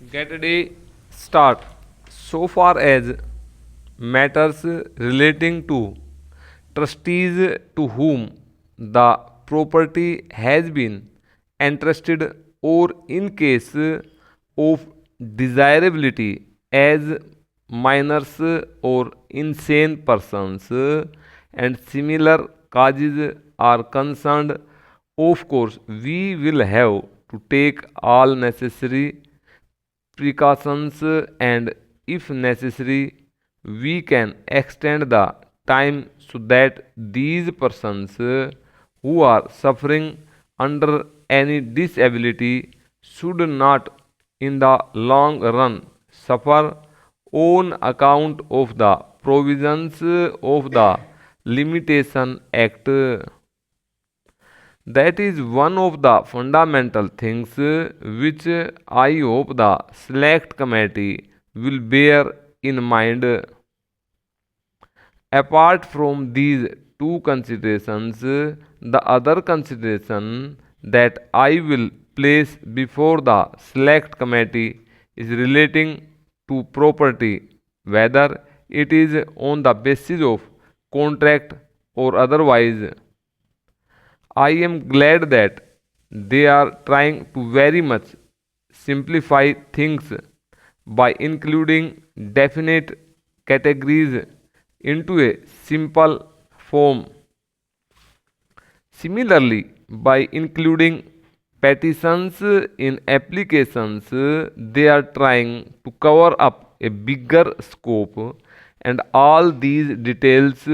Get a day start. So far as matters relating to trustees to whom the property has been entrusted, or in case of desirability as minors or insane persons and similar causes are concerned, of course we will have to take all necessary precautions, and if necessary we can extend the time so that these persons who are suffering under any disability should not in the long run suffer on account of the provisions of the limitation act. That is one of the fundamental things which I hope the select committee will bear in mind. Apart from these two considerations, the other consideration that I will place before the select committee is relating to property, whether it is on the basis of contract or otherwise. I am glad that they are trying to very much simplify things by including definite categories into a simple form. Similarly, by including petitions in applications, they are trying to cover up a bigger scope, and all these details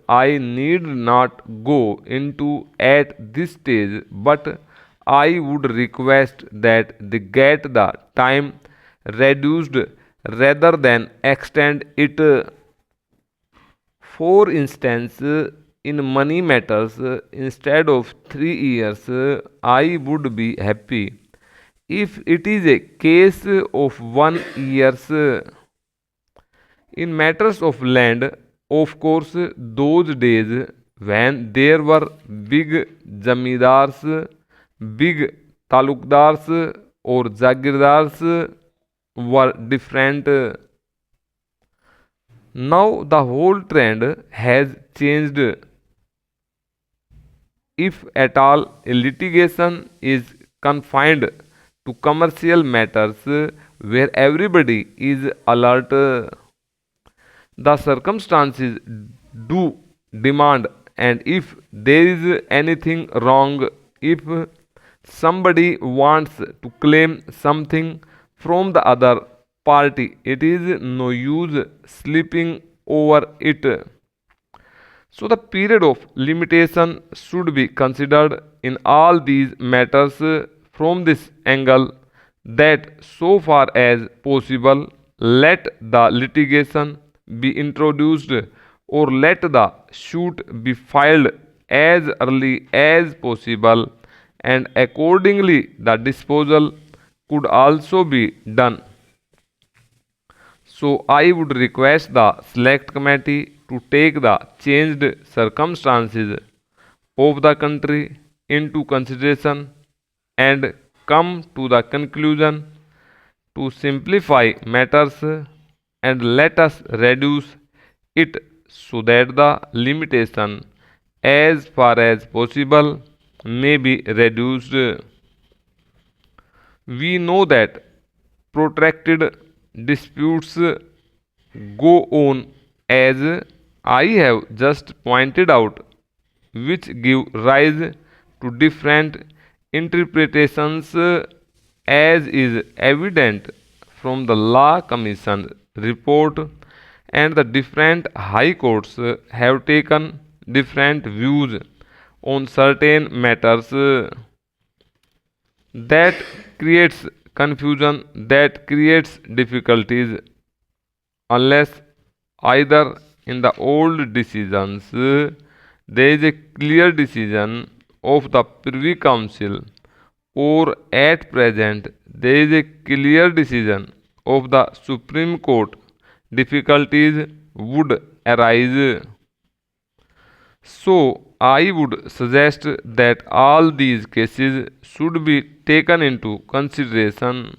I need not go into at this stage, but I would request that they get the time reduced rather than extend it. For instance, in money matters, instead of 3 years, I would be happy if it is a case of 1 years. In matters of land, of course, those days when there were big zamidars, big talukdars, or jagirdars were different. Now the whole trend has changed. If at all a litigation is confined to commercial matters where everybody is alert, the circumstances do demand, and if there is anything wrong, if somebody wants to claim something from the other party, it is no use sleeping over it. So the period of limitation should be considered in all these matters from this angle, that so far as possible let the litigation be introduced or let the suit be filed as early as possible, and accordingly the disposal could also be done. So I would request the select committee to take the changed circumstances of the country into consideration and come to the conclusion to simplify matters and let us reduce it so that the limitation as far as possible may be reduced. We know that protracted disputes go on, as I have just pointed out, which give rise to different interpretations, as is evident from the Law Commission report, and the different high courts have taken different views on certain matters. That creates confusion, that creates difficulties, unless either in the old decisions there is a clear decision of the Privy Council, or at present there is a clear decision of the Supreme Court, difficulties would arise. So I would suggest that all these cases should be taken into consideration.